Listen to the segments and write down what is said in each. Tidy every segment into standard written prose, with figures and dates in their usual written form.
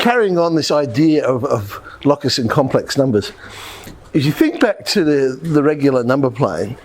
carrying on this idea of locus and complex numbers, if you think back to the regular number plane,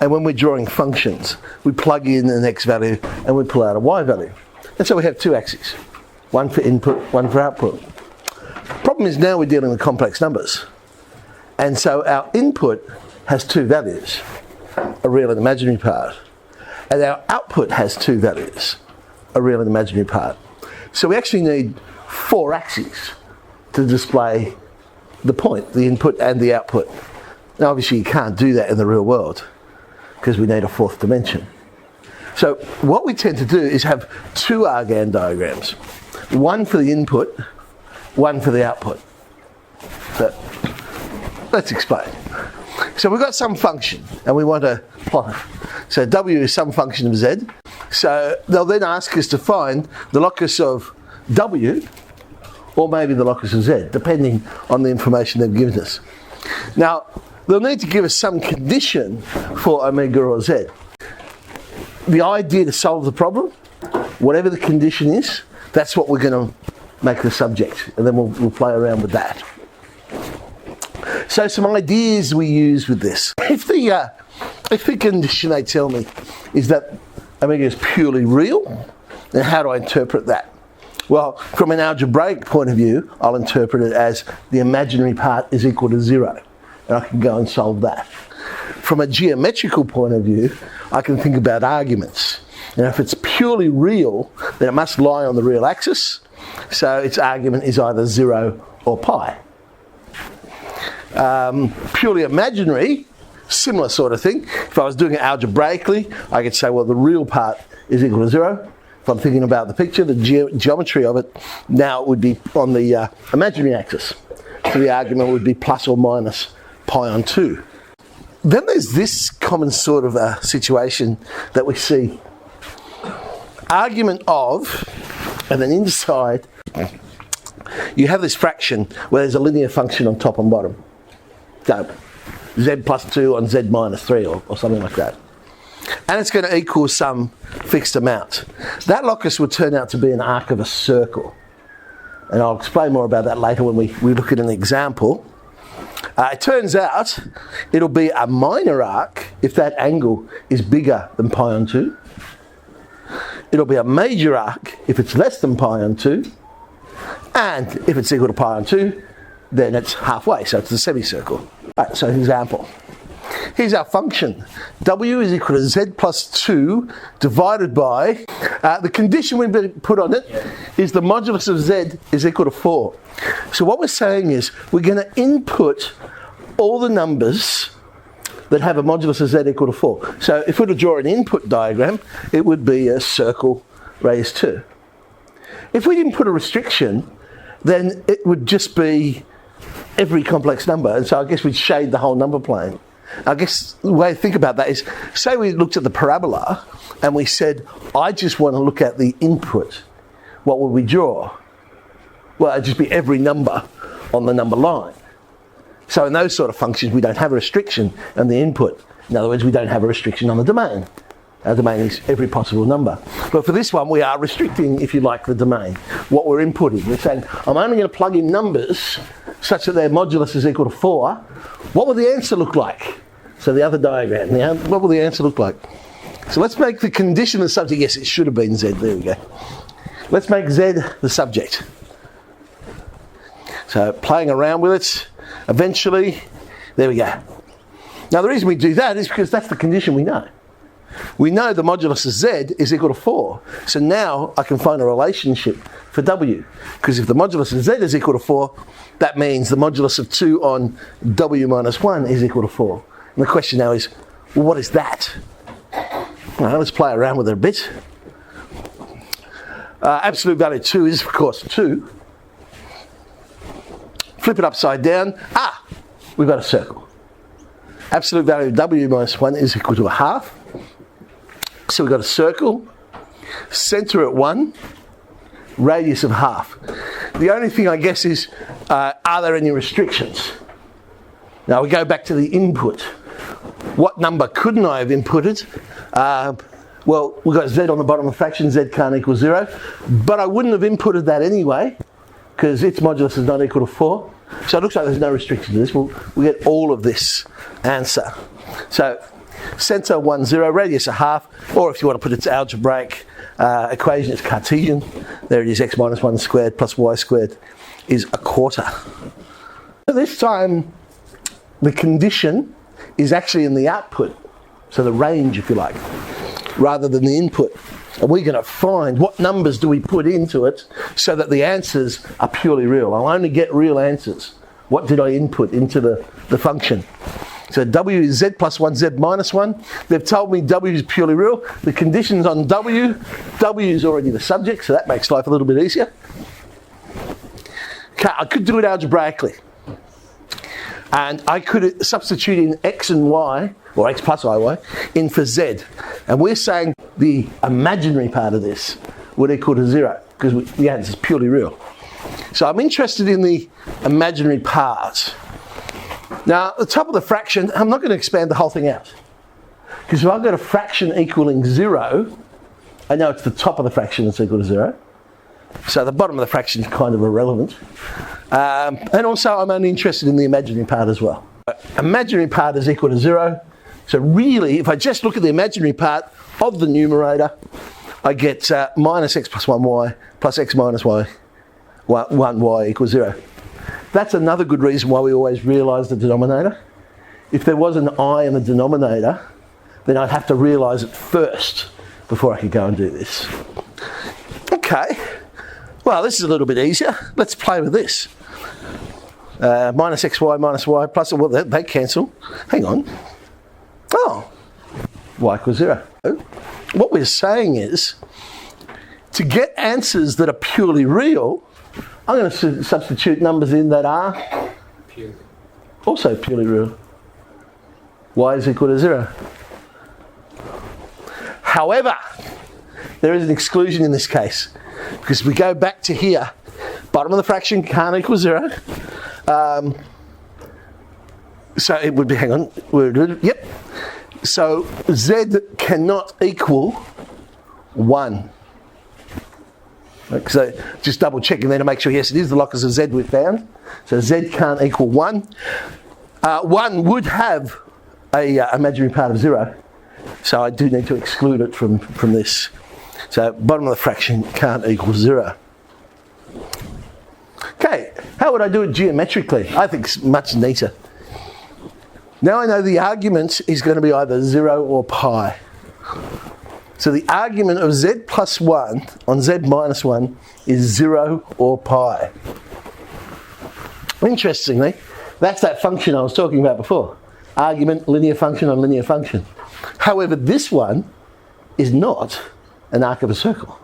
and when we're drawing functions, we plug in an x value and we pull out a y value. And so we have two axes, one for input, one for output. Problem is now we're dealing with complex numbers. And so our input has two values, a real and imaginary part. And our output has two values, a real and imaginary part. So we actually need four axes to display the point, the input and the output. Now obviously you can't do that in the real world because we need a fourth dimension. So what we tend to do is have two Argand diagrams. One for the input, one for the output. So let's explain. So we've got some function and we want to plot it. So W is some function of Z. So they'll then ask us to find the locus of W or maybe the locus of Z, depending on the information they've given us. Now, they'll need to give us some condition for omega or Z. The idea to solve the problem, whatever the condition is, that's what we're going to make the subject, and then we'll play around with that. So some ideas we use with this. If the condition they tell me is that omega is purely real, then how do I interpret that? Well, from an algebraic point of view, I'll interpret it as the imaginary part is equal to 0. And I can go and solve that. From a geometrical point of view, I can think about arguments. And if it's purely real, then it must lie on the real axis. So its argument is either 0 or pi. Purely imaginary, similar sort of thing. If I was doing it algebraically, I could say, well, the real part is equal to 0. If I'm thinking about the picture, the geometry of it, now it would be on the imaginary axis. So the argument would be plus or minus pi on 2. Then there's this common sort of situation that we see. Argument of, and then inside, you have this fraction where there's a linear function on top and bottom. So, z plus 2 on z minus 3 or something like that. And it's going to equal some fixed amount. That locus would turn out to be an arc of a circle. And I'll explain more about that later when we look at an example. It turns out it'll be a minor arc if that angle is bigger than pi on 2. It'll be a major arc if it's less than pi on 2. And if it's equal to pi on 2, then it's halfway, so it's a semicircle. Right, so example. Here's our function. W is equal to z plus 2 divided by, the condition we've put on it is the modulus of z is equal to 4. So what we're saying is we're going to input all the numbers that have a modulus of z equal to 4. So if we were to draw an input diagram, it would be a circle raised 2. If we didn't put a restriction, then it would just be every complex number, and so I guess we'd shade the whole number plane. I guess the way to think about that is, say we looked at the parabola and we said, I just want to look at the input. What would we draw? Well, it'd just be every number on the number line. So in those sort of functions, we don't have a restriction on the input. In other words, we don't have a restriction on the domain. Our domain is every possible number. But for this one, we are restricting, if you like, the domain. What we're inputting. We're saying, I'm only going to plug in numbers such that their modulus is equal to 4. What will the answer look like? So the other diagram, what will the answer look like? So let's make the condition the subject. Yes, it should have been Z. There we go. Let's make Z the subject. So playing around with it, eventually, there we go. Now the reason we do that is because that's the condition we know. We know the modulus of Z is equal to 4. So now I can find a relationship for W. Because if the modulus of Z is equal to 4, that means the modulus of 2 on W minus 1 is equal to 4. And the question now is, well, what is that? Well, let's play around with it a bit. Absolute value 2 is, of course, 2. Flip it upside down. We've got a circle. Absolute value of W minus 1 is equal to a half. So we've got a circle. Centre at 1. Radius of half. The only thing, I guess, is, are there any restrictions? Now we go back to the input. What number couldn't I have inputted? Well, we've got Z on the bottom of the fraction. Z can't equal 0. But I wouldn't have inputted that anyway, because its modulus is not equal to 4. So it looks like there's no restriction to this. We'll get all of this answer. So center 1, 0, radius a half, or if you want to put its algebraic equation, it's Cartesian. There it is, x minus 1 squared plus y squared is a quarter. So this time, the condition is actually in the output, so the range, if you like, rather than the input. And we're going to find what numbers do we put into it so that the answers are purely real. I'll only get real answers. What did I input into the function? So w is z plus 1, z minus 1. They've told me w is purely real. The conditions on w is already the subject, so that makes life a little bit easier. Okay, I could do it algebraically. And I could substitute in x and y, or x plus iy, in for z. And we're saying the imaginary part of this would equal to 0, because the answer is purely real. So I'm interested in the imaginary part. Now, at the top of the fraction, I'm not going to expand the whole thing out. Because if I've got a fraction equaling 0, I know it's the top of the fraction that's equal to 0. So the bottom of the fraction is kind of irrelevant. And also, I'm only interested in the imaginary part as well. Imaginary part is equal to 0. So really, if I just look at the imaginary part of the numerator, I get minus x plus 1y plus x minus y, 1y equals 0. That's another good reason why we always realise the denominator. If there was an I in the denominator, then I'd have to realise it first before I could go and do this. Okay, well, this is a little bit easier. Let's play with this. Minus xy minus y plus, well, they cancel. Hang on. Oh, y equals 0. What we're saying is, to get answers that are purely real, I'm going to substitute numbers in that are also purely real. Y is equal to 0. However, there is an exclusion in this case, because if we go back to here, bottom of the fraction can't equal 0. So it would be, hang on, yep. So z cannot equal 1. So just double checking there to make sure, yes, it is the locus of z we found. So z can't equal 1. 1 would have a imaginary part of 0. So I do need to exclude it from this. So bottom of the fraction can't equal 0. Okay, how would I do it geometrically? I think it's much neater. Now I know the argument is going to be either 0 or pi. So the argument of z plus 1 on z minus 1 is 0 or pi. Interestingly, that's that function I was talking about before. Argument, linear function on linear function. However, this one is not an arc of a circle.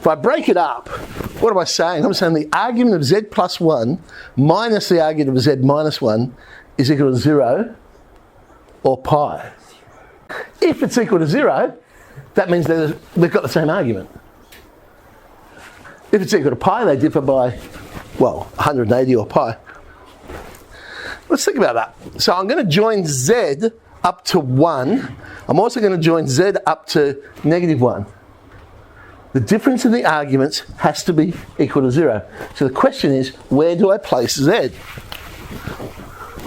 If I break it up, what am I saying? I'm saying the argument of z plus 1 minus the argument of z minus 1 is equal to 0 or pi. If it's equal to 0, that means they've got the same argument. If it's equal to pi, they differ by, well, 180 or pi. Let's think about that. So I'm going to join z up to 1. I'm also going to join z up to negative 1. The difference in the arguments has to be equal to 0. So the question is, where do I place z?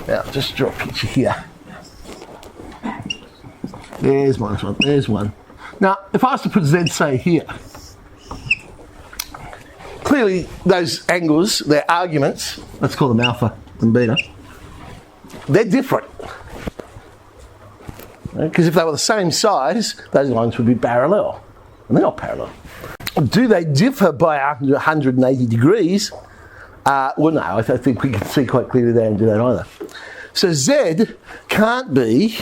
Now, just draw a picture here. There's minus 1, there's 1. Now, if I was to put z, say, here, clearly those angles, their arguments, let's call them alpha and beta, they're different. Because if they were the same size, those lines would be parallel. And they're not parallel. Do they differ by 180 degrees? Well, no, I think we can see quite clearly they don't do that either. So z can't be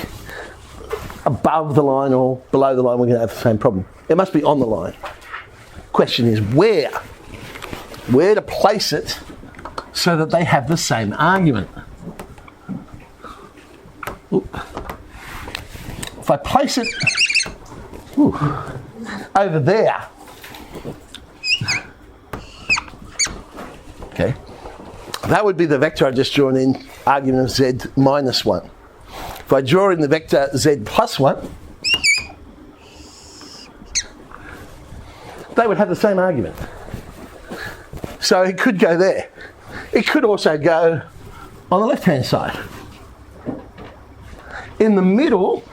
above the line or below the line. We're going to have the same problem. It must be on the line. Question is where? Where to place it so that they have the same argument? Ooh. If I place it over there, okay, that would be the vector I just drawn in, argument of z minus 1. If I draw in the vector z plus 1, they would have the same argument. So it could go there. It could also go on the left-hand side. In the middle,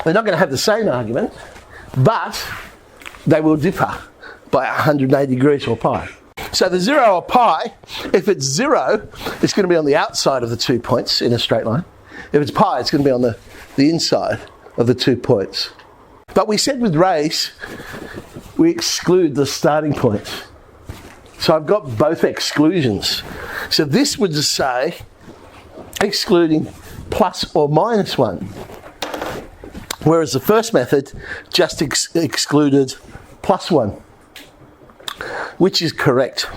they're not going to have the same argument, but they will differ by 180 degrees or pi. So the 0 or pi, if it's 0, it's going to be on the outside of the 2 points in a straight line. If it's pi, it's going to be on the inside of the 2 points. But we said with rays, we exclude the starting points. So I've got both exclusions. So this would just say excluding plus or minus 1. Whereas the first method just excluded plus 1. Which is correct.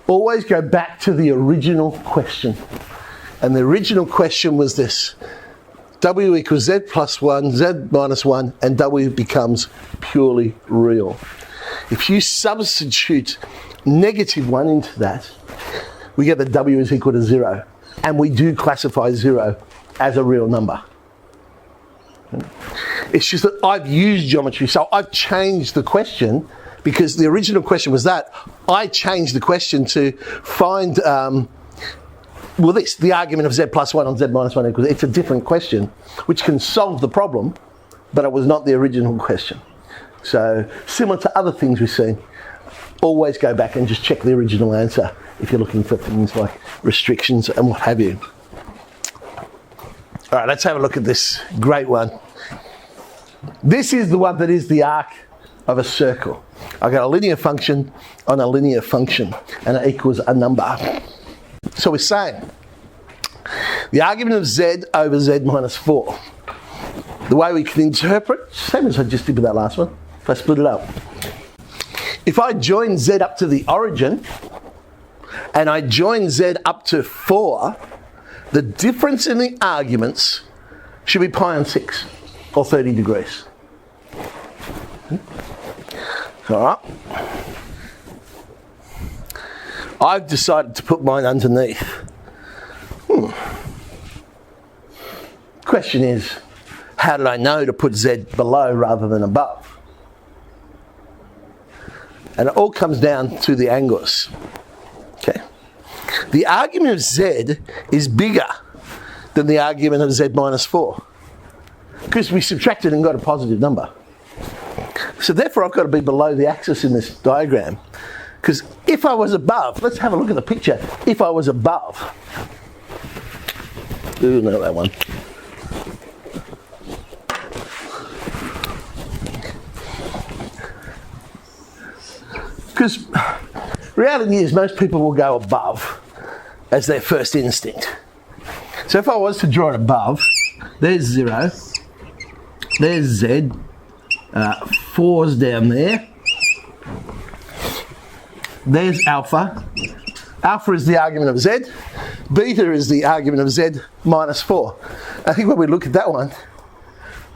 Always go back to the original question. And the original question was this. W equals Z plus 1, Z minus 1, and W becomes purely real. If you substitute negative 1 into that, we get that W is equal to 0. And we do classify 0 as a real number. It's just that I've used geometry, so I've changed the question, because the original question was that. I changed the question to find, the argument of Z plus 1 on Z minus 1 equals, it's a different question, which can solve the problem, but it was not the original question. So, similar to other things we've seen, always go back and just check the original answer if you're looking for things like restrictions and what have you. All right, let's have a look at this great one. This is the one that is the arc of a circle. I've got a linear function on a linear function, and it equals a number. So we're saying the argument of Z over Z minus 4. The way we can interpret, same as I just did with that last one, if I split it up. If I join Z up to the origin, and I join Z up to 4, the difference in the arguments should be pi on 6, or 30 degrees. All right. I've decided to put mine underneath. Question is, how did I know to put Z below rather than above? And it all comes down to the angles. Okay. The argument of Z is bigger than the argument of Z minus 4, because we subtracted and got a positive number. So therefore I've got to be below the axis in this diagram. Because if I was above, let's have a look at the picture. If I was above, ooh, not that one. Because reality is most people will go above as their first instinct. So if I was to draw it above, there's 0, there's Z, 4's down there. There's alpha. Alpha is the argument of Z. Beta is the argument of Z minus 4. I think when we look at that one,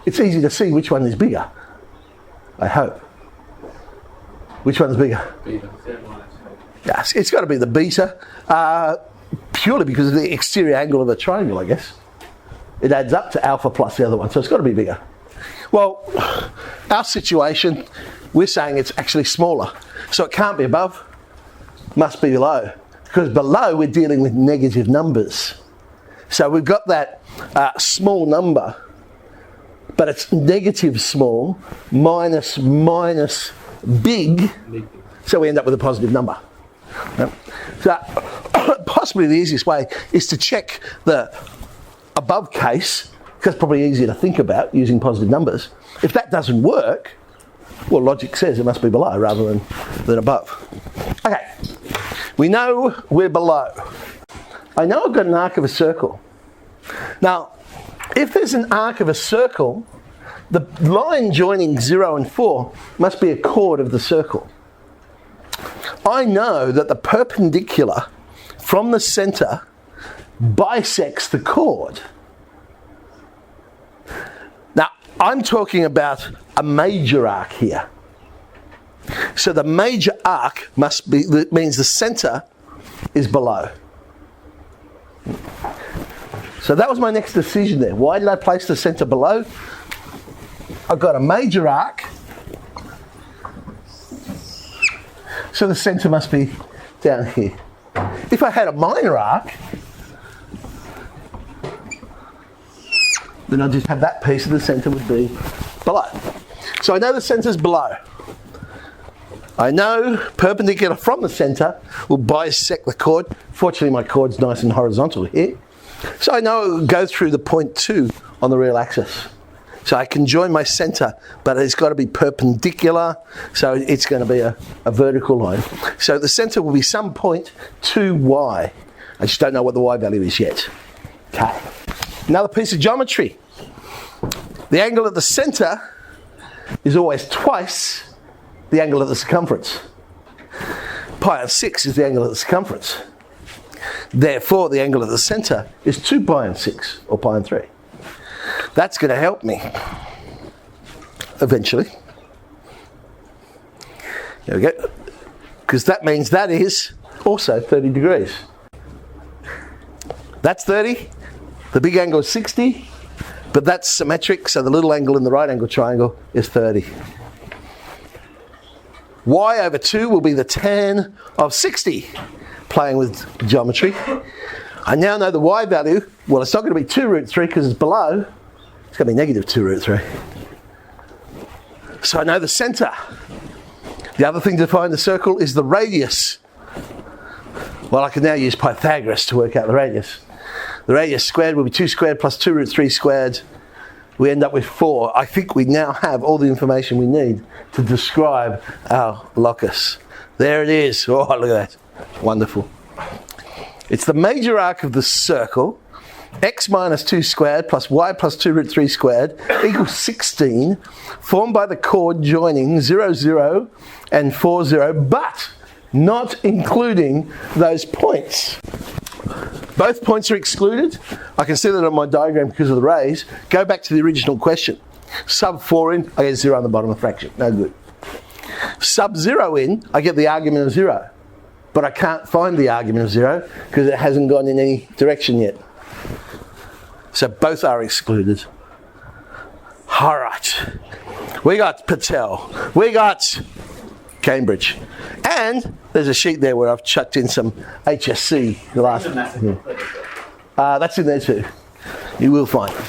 it's easy to see which one is bigger. I hope. Which one's bigger? Beta. Yes, it's got to be the beta, purely because of the exterior angle of a triangle, I guess. It adds up to alpha plus the other one, so it's got to be bigger. Well, our situation, we're saying it's actually smaller. So it can't be above, must be below. Because below we're dealing with negative numbers. So we've got that small number, but it's negative small minus big, so we end up with a positive number. Yep. So possibly the easiest way is to check the above case, because it's probably easier to think about using positive numbers. If that doesn't work, well, logic says it must be below rather than above. Okay, we know we're below. I know I've got an arc of a circle. Now, if there's an arc of a circle, the line joining 0 and 4 must be a chord of the circle. I know that the perpendicular from the centre bisects the chord. Now, I'm talking about a major arc here. So the major arc must be, that means the centre is below. So that was my next decision there. Why did I place the centre below? I've got a major arc So the centre must be down here. If I had a minor arc, then I'd just have that piece and the centre would be below. So I know the centre's below. I know perpendicular from the centre will bisect the chord. Fortunately, my chord's nice and horizontal here. So I know it will go through the point 2 on the real axis. So I can join my centre, but it's got to be perpendicular, so it's going to be a vertical line. So the centre will be some point 2y. I just don't know what the y value is yet. Okay. Another piece of geometry. The angle at the centre is always twice the angle at the circumference. Pi on 6 is the angle at the circumference. Therefore, the angle at the centre is 2 pi on 6, or pi on 3. That's going to help me eventually. There we go. Because that means that is also 30 degrees. That's 30. The big angle is 60. But that's symmetric, so the little angle in the right angle triangle is 30. Y over 2 will be the tan of 60, playing with geometry. I now know the y value. Well, it's not going to be 2 root 3 because it's below. It's going to be negative 2 root 3. So I know the centre. The other thing to find the circle is the radius. Well, I can now use Pythagoras to work out the radius. The radius squared will be 2 squared plus 2 root 3 squared. We end up with 4. I think we now have all the information we need to describe our locus. There it is. Oh, look at that. Wonderful. It's the major arc of the circle. X minus 2 squared plus y plus 2 root 3 squared equals 16, formed by the chord joining 0, 0 and 4, 0, but not including those points. Both points are excluded. I can see that on my diagram because of the rays. Go back to the original question. Sub 4 in, I get 0 on the bottom of the fraction. No good. Sub 0 in, I get the argument of 0. But I can't find the argument of 0 because it hasn't gone in any direction yet. So both are excluded. All right. We got Patel. We got Cambridge. And there's a sheet there where I've chucked in some HSC. That's in there too. You will find it.